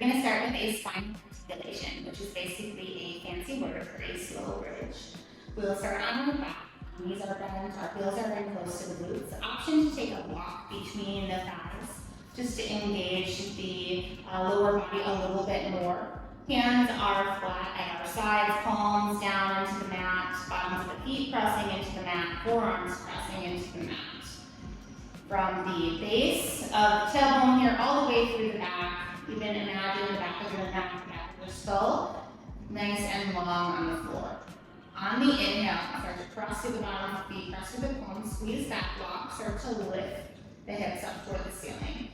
We're going to start with a spine articulation, which is basically a fancy word for a slow bridge. We'll start on the back. Knees are bent, our heels are very close to the glutes. The option to take a block between the thighs, just to engage the lower body a little bit more. Hands are flat at our sides, palms down into the mat, bottoms of the feet pressing into the mat, forearms pressing into the mat. From the base of the tailbone here all the way through the back, even imagine the back of your neck, back of your skull, nice and long on the floor. On the inhale, start to press to the bottom of the feet, press to the palms, squeeze that block, start to lift the hips up toward the ceiling.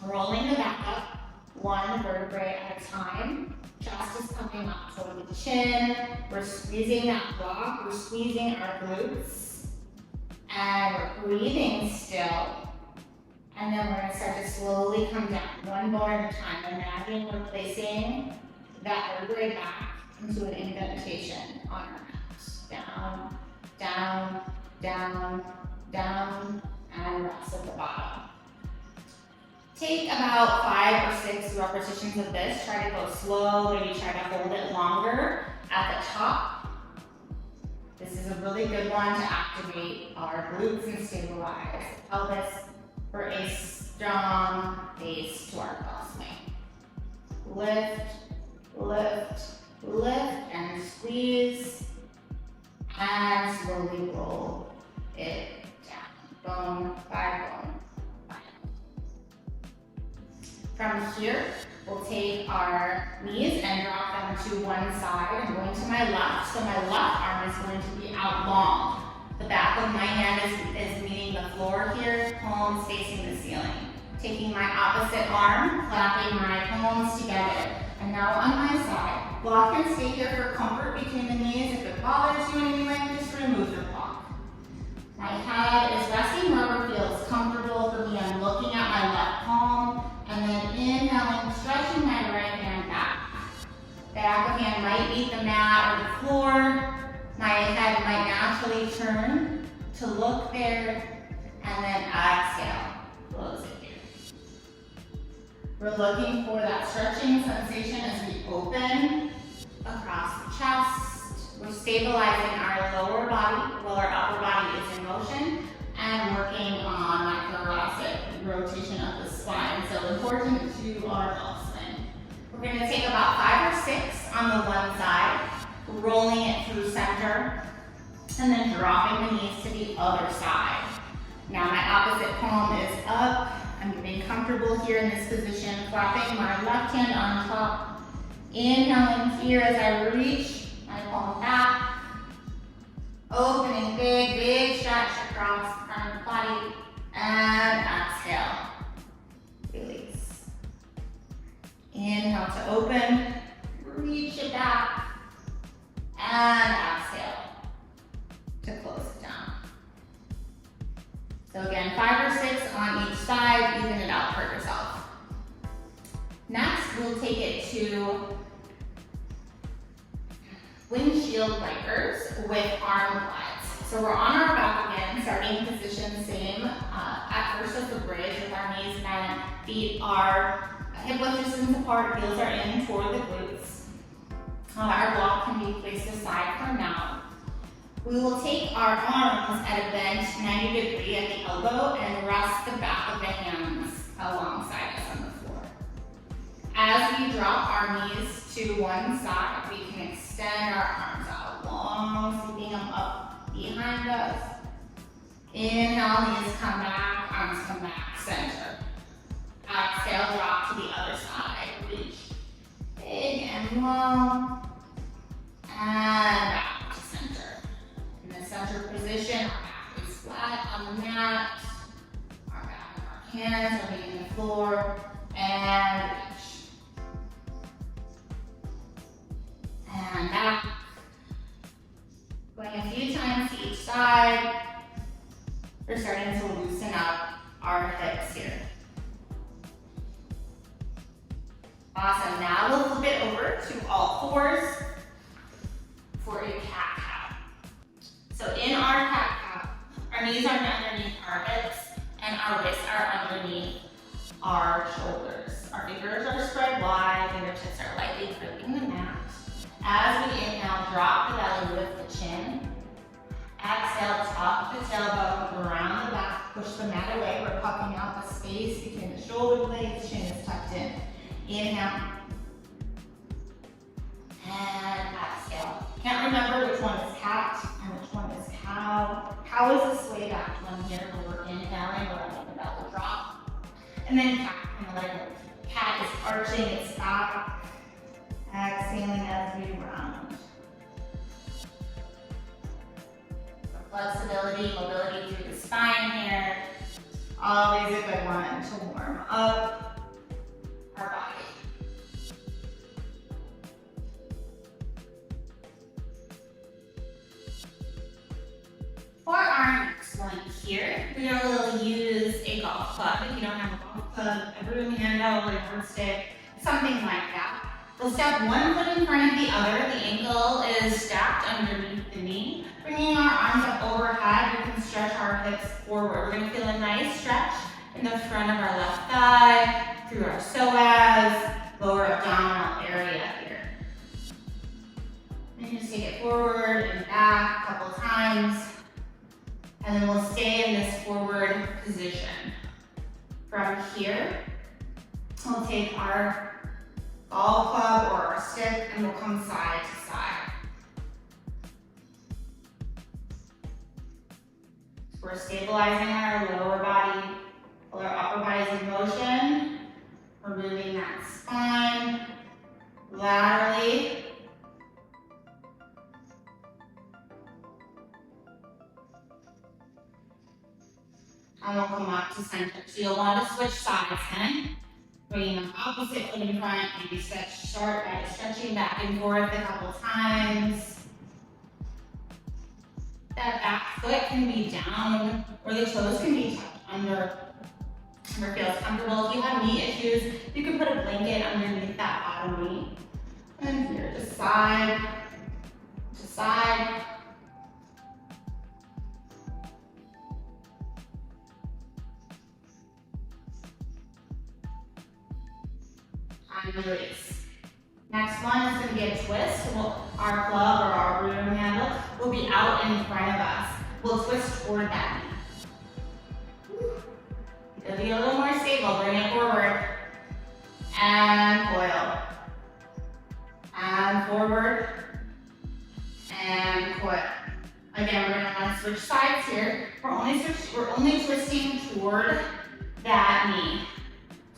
Rolling the back up, one vertebrae at a time. Chest is coming up toward the chin. We're squeezing that block, we're squeezing our glutes. And we're breathing still. And then we're going to start to slowly come down, one bone at a time. Imagine we're placing that vertebrae back into an indentation on our mat. Down, down, down, down, and rest at the bottom. Take about 5 or 6 repetitions of this. Try to go slow, maybe try to hold it longer at the top. This is a really good one to activate our glutes and stabilize the pelvis for a strong base to our cross swing. Lift, lift, lift, and squeeze, and slowly roll it down, bone by bone. From here, we'll take our knees and drop them to one side. I'm going to my left, so my left arm is going to be out long. The back of my hand is meeting the floor here, palms facing the ceiling. Taking my opposite arm, clapping my palms together. And now on my side, block and stay here for comfort between the knees. If it bothers you in any way, just remove the block. My head is resting wherever feels comfortable for me. I'm looking at my left palm, and then inhaling, stretching my right hand back. Back of hand might meet the mat or the floor. My head might naturally turn to look there, and then exhale, close it here. We're looking for that stretching sensation as we open across the chest. We're stabilizing our lower body while our upper body is in motion and working on my thoracic rotation of the spine. So important to our pelvis swing. We're going to take about 5 or 6 on the one side, rolling it through center, and then dropping the knees to the other side. Now my opposite palm is up. I'm getting comfortable here in this position, flapping my left hand on top. Inhaling here as I reach my palm back. Opening big, big stretch across the front of the body. And exhale. Release. Inhale to open. Reach it back. And exhale to close it down. So again, 5 or 6 on each side, even it out for yourself. Next, we'll take it to windshield wipers with arm glides. So we're on our back again, starting position same at first as the bridge with our knees bent, feet are hip width distance apart, heels are in toward the glutes. Our block can be placed aside for now. We will take our arms at a bent 90 degree at the elbow and rest the back of the hands alongside us on the floor. As we drop our knees to one side, we can extend our arms out long, sweeping them up behind us. Inhale, knees come back, arms come back, center. Exhale, drop to the other side. Reach big and long. And back to center. In the center position, our back is flat on the mat. Our back and our hands are meeting the floor. And reach. And back. Going a few times to each side. We're starting to loosen up our hips here. Awesome. Now we'll flip it over to all fours for a cat-cow. So in our cat-cow, our knees are underneath our hips and our wrists are underneath our shoulders. Our fingers are spread wide. tailbone around the back, push the mat away. We're puffing out the space between the shoulder blades, chin is tucked in. Inhale. And exhale. Can't remember which one is cat and which one is cow. Cow is a sway back one here where we're inhaling, we're letting the belly drop. And then cat, kind of like a cat is arching its back. Exhaling as we round. Flexibility, mobility through the spine here. Always a good one to warm up our body. For our next one here, we will use a golf club. If you don't have a golf club, a broom handle, a yardstick, something like that. We'll step one foot in front of the other. The ankle is stacked underneath the knee. Bringing our arms up overhead, we can stretch our hips forward. We're gonna feel a nice stretch in the front of our left thigh, through our psoas, lower abdominal area here. And just take it forward and back a couple times. And then we'll stay in this forward position. From here, we'll take our golf club or our stick and we'll come side to side. So we're stabilizing our lower body, while our upper body is in motion. We're moving that spine laterally. And we'll come up to center. So you'll want to switch sides then. Bringing the opposite foot in front, maybe start by stretching back and forth a couple times. That back foot can be down, or the toes can be tucked under, where it feels comfortable. If you have knee issues, you can put a blanket underneath that bottom knee. And here, just side to side. And release. Next one is going to be a twist. Our club or our broom handle will be out in front of us. We'll twist toward that knee. It'll be a little more stable. Bring it forward. And coil. And forward. And coil. Again, we're going to want to switch sides here. We're only twisting toward that knee.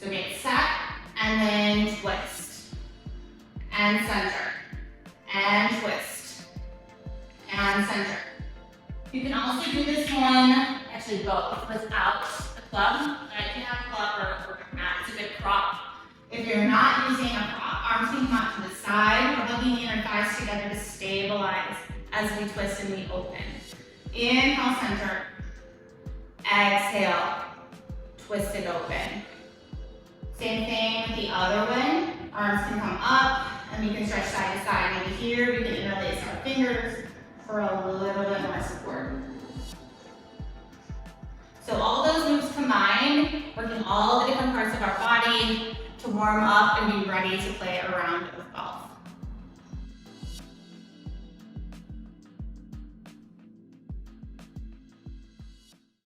So get set. And then twist, and center, and twist, and center. You can also do this one, actually both, without the club. If you have a club or a mat, it's a good prop. If you're not using a prop, arms can come out to the side. We're hugging our thighs together to stabilize as we twist and we open. Inhale, center. Exhale, twist it open. Same thing with the other one. Arms can come up and we can stretch side to side. Maybe here we can interlace our fingers for a little bit more support. So all those moves combined, working all the different parts of our body to warm up and be ready to play a round of golf.